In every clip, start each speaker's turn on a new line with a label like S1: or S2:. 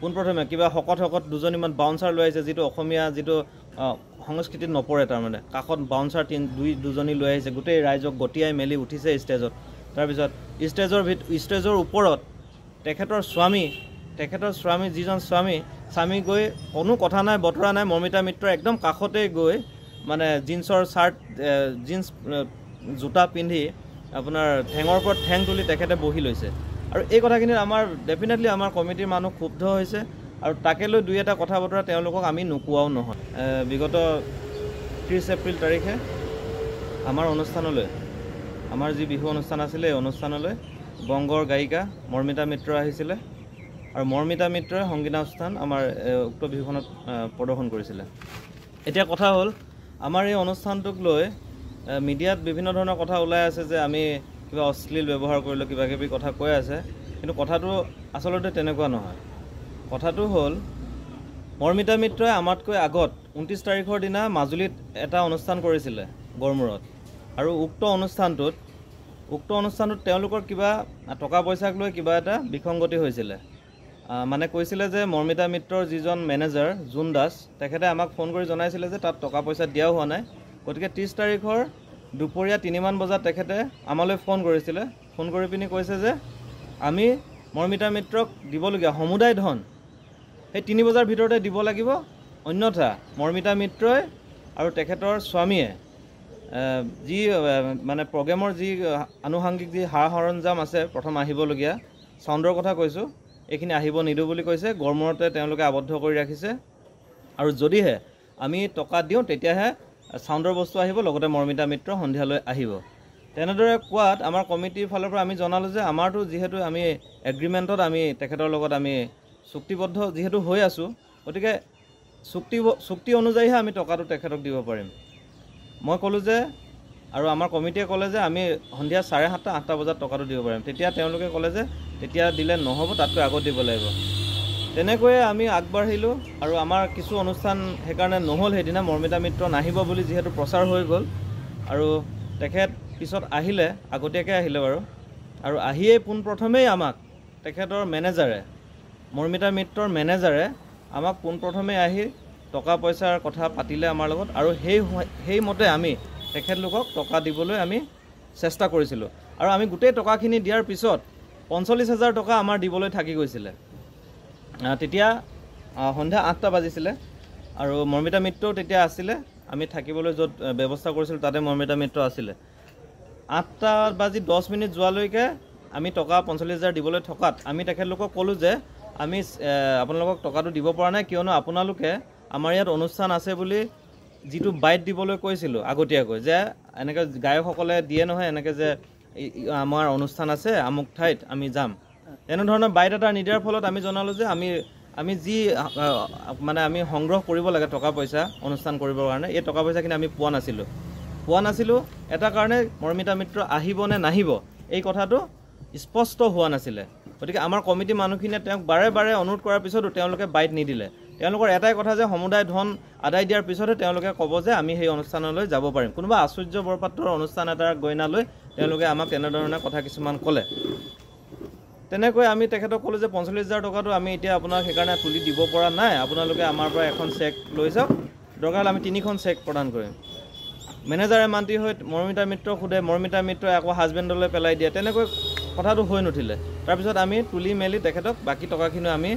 S1: পোনপ্ৰথমে কিবা শকত দুজনীমান বাউন্সাৰ লৈ আহিছে, যিটো অসমীয়া যিটো সংস্কৃতিত নপৰে। তাৰমানে কাষত বাউন্সাৰ দুজনী লৈ আহিছে, গোটেই ৰাইজক গতিয়াই মেলি উঠিছে ষ্টেজত। তাৰপিছত ষ্টেজৰ ওপৰত তেখেতৰ স্বামী যিজন স্বামী গৈ কোনো কথা নাই বতৰা নাই, মৰ্মিতা মিত্ৰৰ একদম কাষতে গৈ মানে জিন্সৰ চাৰ্ট জিন্স জোতা পিন্ধি আপোনাৰ ঠেঙৰ ওপৰত ঠেং তুলি তেখেতে বহি লৈছে। আৰু এই কথাখিনিত আমাৰ ডেফিনেটলি আমাৰ কমিটিৰ মানুহ ক্ষুব্ধ হৈছে, আৰু তাকে লৈ দুই এটা কথা বতৰা তেওঁলোকক আমি নোকোৱাও নহয়। বিগত 30 এপ্ৰিল তাৰিখে আমাৰ অনুষ্ঠানলৈ, আমাৰ যি বিহু অনুষ্ঠান আছিলে এই অনুষ্ঠানলৈ বংগৰ গায়িকা মৰ্মিতা মিত্ৰ আহিছিলে, আৰু মৰ্মিতা মিত্ৰই সংগীতানুষ্ঠান আমাৰ উক্ত বিহুখনত প্ৰদৰ্শন কৰিছিলে। এতিয়া কথা হ'ল, আমাৰ এই অনুষ্ঠানটোক লৈ মিডিয়াত বিভিন্ন ধৰণৰ কথা ওলাই আছে যে আমি কিবা অশ্লীল ব্যৱহাৰ কৰিলোঁ, কিবা কিবি কথা কৈ আছে, কিন্তু কথাটো আচলতে তেনেকুৱা নহয়। কথাটো হ'ল, মৰ্মিতা মিত্ৰই আমাতকৈ আগত 29 তাৰিখৰ দিনা মাজুলীত এটা অনুষ্ঠান কৰিছিলে গড়মূৰত, আৰু উক্ত অনুষ্ঠানটোত তেওঁলোকৰ কিবা টকা পইচাক লৈ কিবা এটা বিসংগতি হৈছিলে। মানে কৈছিলে যে মৰ্মিতা মিত্ৰৰ যিজন মেনেজাৰ জোন দাস, তেখেতে আমাক ফোন কৰি জনাইছিলে যে তাত টকা পইচা দিয়াও হোৱা নাই। গতিকে 30 তাৰিখৰ দুপৰীয়া 3মান বজাত তেখেতে আমালৈ ফোন কৰিছিলে। ফোন কৰি পিনি কৈছে যে আমি মৰ্মিতা মিত্ৰক দিবলগীয়া সমুদায় ধন সেই 3 বজাৰ ভিতৰতে দিব লাগিব, অন্যথা মৰ্মিতা মিত্ৰই আৰু তেখেতৰ স্বামীয়ে যি মানে প্ৰগ্ৰেমৰ যি আনুষংগিক যি সা সৰঞ্জাম আছে, প্ৰথম আহিবলগীয়া চাউণ্ডৰ কথা কৈছোঁ, এইখিনি আহিব নিদিওঁ বুলি কৈছে। গড়মূৰতে তেওঁলোকে আবদ্ধ কৰি ৰাখিছে, আৰু যদিহে আমি টকা দিওঁ তেতিয়াহে চাউণ্ডৰ বস্তু আহিব, লগতে মৰ্মিতা মিত্ৰ সন্ধিয়ালৈ আহিব। তেনেদৰে কোৱাত আমাৰ কমিটিৰ ফালৰ পৰা আমি জনালোঁ যে আমাৰতো যিহেতু আমি এগ্ৰিমেণ্টত আমি তেখেতৰ লগত আমি চুক্তিবদ্ধ যিহেতু হৈ আছোঁ, গতিকে চুক্তি অনুযায়ীহে আমি টকাটো তেখেতক দিব পাৰিম। মই ক'লোঁ যে, আৰু আমাৰ কমিটিয়ে ক'লে যে আমি সন্ধিয়া 7:30 8টা বজাত টকাটো দিব পাৰিম। তেতিয়া তেওঁলোকে ক'লে যে তেতিয়া দিলে নহ'ব, তাতকৈ আগত দিব লাগিব। তেনেকৈয়ে আমি আগবাঢ়িলোঁ, আৰু আমাৰ কিছু অনুষ্ঠান সেইকাৰণে নহ'ল সেইদিনা। মৰ্মিতা মিত্ৰ নাহিব বুলি যিহেতু প্ৰচাৰ হৈ গ'ল, আৰু তেখেত পিছত আহিলে, আগতীয়াকৈ আহিলে বাৰু, আৰু আহিয়েই পোনপ্ৰথমেই আমাক তেখেতৰ মেনেজাৰে, মৰ্মিতা মিত্ৰৰ মেনেজাৰে আমাক পোনপ্ৰথমে আহি টকা পইচাৰ কথা পাতিলে আমাৰ লগত, আৰু সেইমতে আমি তেখেতলোকক টকা দিবলৈ আমি চেষ্টা কৰিছিলোঁ। আৰু আমি গোটেই টকাখিনি দিয়াৰ পিছত 45,000 টকা আমাৰ দিবলৈ থাকি গৈছিলে। তেতিয়া সন্ধিয়া 8টা বাজিছিলে, আৰু মৰ্মিতা মিত্ৰও তেতিয়া আছিলে। আমি থাকিবলৈ য'ত ব্যৱস্থা কৰিছিলোঁ তাতে মৰ্মিতা মিত্ৰ আছিলে। 8:10 যোৱালৈকে আমি টকা 45,000 দিবলৈ থকাত আমি তেখেতলোকক ক'লোঁ যে আমি আপোনালোকক টকাটো দিব পৰা নাই, কিয়নো আপোনালোকে আমাৰ ইয়াত অনুষ্ঠান আছে বুলি যিটো বাইট দিবলৈ কৈছিলোঁ আগতীয়াকৈ, যে এনেকৈ গায়কসকলে দিয়ে নহয় এনেকৈ যে আমাৰ অনুষ্ঠান আছে আমুক ঠাইত আমি যাম, এনেধৰণৰ বাইট এটা নিদিয়াৰ ফলত আমি জনালোঁ যে আমি যি মানে আমি সংগ্ৰহ কৰিব লাগে টকা পইচা অনুষ্ঠান কৰিবৰ কাৰণে, এই টকা পইচাখিনি আমি পোৱা নাছিলোঁ। এটা কাৰণে মৰ্মিতা মিত্ৰ আহিব নে নাহিব এই কথাটো স্পষ্ট হোৱা নাছিলে। গতিকে আমাৰ কমিটিৰ মানুহখিনিয়ে তেওঁক বাৰে বাৰে অনুৰোধ কৰাৰ পিছতো তেওঁলোকে বাইট নিদিলে। তেওঁলোকৰ এটাই কথা যে সমুদায় ধন আদায় দিয়াৰ পিছতহে তেওঁলোকে ক'ব যে আমি সেই অনুষ্ঠানলৈ যাব পাৰিম। কোনোবা আশ্চৰ্য বৰপাত্ৰৰ অনুষ্ঠান এটাৰ গইনালৈ তেওঁলোকে আমাক তেনেধৰণে কথা কিছুমান ক'লে। তেনেকৈ আমি তেখেতক ক'লোঁ যে 45,000 টকাটো আমি এতিয়া আপোনাক সেইকাৰণে তুলি দিব পৰা নাই, আপোনালোকে আমাৰ পৰা এখন চেক লৈ যাওক, দৰকাৰ হ'লে আমি 3খন চেক প্ৰদান কৰিম। মেনেজাৰে মান্তি হৈ মৰ্মিতা মিত্ৰক সোধে, মৰ্মিতা মিত্ৰই আকৌ হাজবেণ্ডলৈ পেলাই দিয়ে, তেনেকৈ কথাটো হৈ নুঠিলে। তাৰপিছত আমি তুলি মেলি তেখেতক বাকী টকাখিনি আমি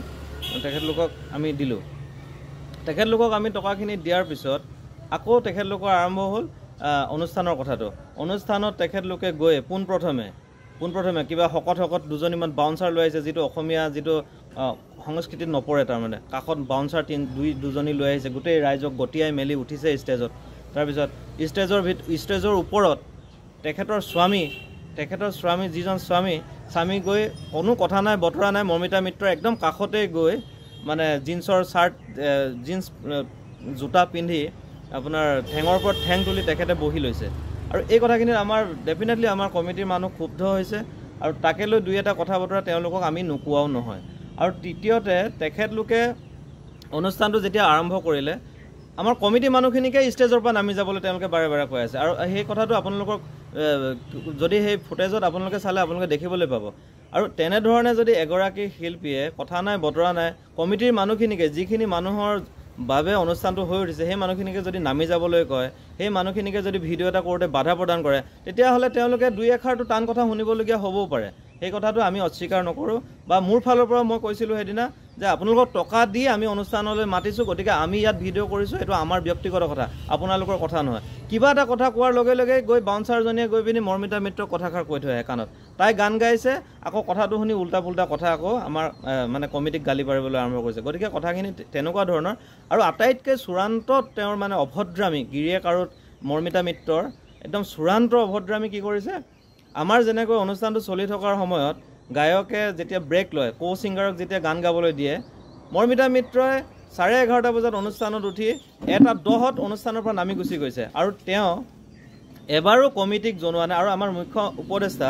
S1: তেখেতলোকক আমি দিলোঁ। তেখেতলোকক আমি টকাখিনি দিয়াৰ পিছত আকৌ তেখেতলোকৰ আৰম্ভ হ'ল অনুষ্ঠানৰ কথাটো। অনুষ্ঠানত তেখেতলোকে গৈ পোনপ্ৰথমে কিবা শকত দুজনীমান বাউন্সাৰ লৈ আহিছে, যিটো অসমীয়া যিটো সংস্কৃতিত নপৰে। তাৰমানে কাষত বাউন্সাৰ দুজনী লৈ আহিছে, গোটেই ৰাইজক গতিয়াই মেলি উঠিছে ষ্টেজত। তাৰপিছত ষ্টেজৰ ওপৰত তেখেতৰ স্বামী যিজন স্বামী গৈ কোনো কথা নাই বতৰা নাই, মৰ্মিতা মিত্ৰৰ একদম কাষতে গৈ মানে জিন্সৰ চাৰ্ট জিন্স জোতা পিন্ধি আপোনাৰ ঠেঙৰ ওপৰত ঠেং তুলি তেখেতে বহি লৈছে। আৰু এই কথাখিনিত আমাৰ ডেফিনেটলি আমাৰ কমিটিৰ মানুহ ক্ষুব্ধ হৈছে, আৰু তাকে লৈ দুই এটা কথা বতৰা তেওঁলোকক আমি নোকোৱাও নহয়। আৰু তৃতীয়তে তেখেতলোকে অনুষ্ঠানটো যেতিয়া আৰম্ভ কৰিলে, আমাৰ কমিটিৰ মানুহখিনিকে ষ্টেজৰ পৰা নামি যাবলৈ তেওঁলোকে বাৰে বাৰে কৈ আছে। আৰু সেই কথাটো আপোনালোকক যদি সেই ফুটেজত আপোনালোকে চালে আপোনালোকে দেখিবলৈ পাব আৰু তেনেধৰণে যদি এগৰাকী শিল্পীয়ে কথা নাই বতৰা নাই কমিটিৰ মানুহখিনিকে যিখিনি মানুহৰ বাবে অনুষ্ঠানটো হৈ উঠিছে সেই মানুহখিনিকে যদি নামি যাবলৈ কয় সেই মানুহখিনিকে যদি ভিডিঅ' এটা কৰোঁতে বাধা প্ৰদান কৰে তেতিয়াহ'লে তেওঁলোকে দুই এষাৰটো টান কথা শুনিবলগীয়া হ'বও পাৰে সেই কথাটো আমি অস্বীকাৰ নকৰোঁ বা মোৰ ফালৰ পৰা মই কৈছিলোঁ সেইদিনা যে আপোনালোকক টকা দি আমি অনুষ্ঠানলৈ মাতিছোঁ গতিকে আমি ইয়াত ভিডিঅ' কৰিছোঁ এইটো আমাৰ ব্যক্তিগত কথা আপোনালোকৰ কথা নহয় কিবা এটা কথা কোৱাৰ লগে লগে গৈ বাউন্সাৰজনীয়ে গৈ পিনি মৰ্মিতা মিত্ৰক কথাষাৰ কৈ থৈ আহে কাণত তাই গান গাইছে আকৌ কথাটো শুনি উল্টা পুল্টা কথা আকৌ আমাৰ মানে কমিটিক গালি পাৰিবলৈ আৰম্ভ কৰিছে গতিকে কথাখিনি তেনেকুৱা ধৰণৰ আৰু আটাইতকৈ চূড়ান্ত তেওঁৰ মানে অভদ্ৰামী গিৰিয়েক আৰু মৰ্মিতা মিত্ৰৰ একদম চূড়ান্ত অভদ্ৰামী কি কৰিছে আমাৰ যেনেকৈ অনুষ্ঠানটো চলি থকাৰ সময়ত গায়কে যেতিয়া ব্ৰেক লয় কো ছিংগাৰক যেতিয়া গান গাবলৈ দিয়ে মৰ্মিতা মিত্ৰই 11:30 বজাত অনুষ্ঠানত উঠি 1:10 অনুষ্ঠানৰ পৰা নামি গুচি গৈছে আৰু তেওঁ এবাৰো কমিটিক জনোৱা নাই আৰু আমাৰ মুখ্য উপদেষ্টা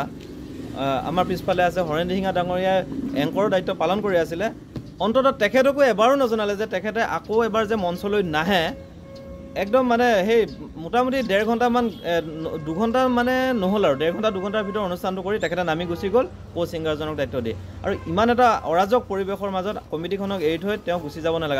S1: আমাৰ পিছফালে আছে হৰেণ সিঙা ডাঙৰীয়াই এংকৰৰ দায়িত্ব পালন কৰি আছিলে অন্ততঃ তেখেতকো এবাৰো নজনালে যে তেখেতে আকৌ এবাৰ যে মঞ্চলৈ নাহে একদম মানে সেই মোটামুটি 1.5 ঘণ্টামান 2 ঘণ্টা মানে নহ'ল আৰু 1.5 ঘণ্টা 2 ঘণ্টাৰ ভিতৰত অনুষ্ঠানটো কৰি তেখেতে নামি গুচি গ'ল কো ছিংগাৰজনক দায়িত্ব দি আৰু ইমান এটা অৰাজক পৰিৱেশৰ মাজত কমিটিখনক এৰি থৈ তেওঁ গুচি যাব নালাগে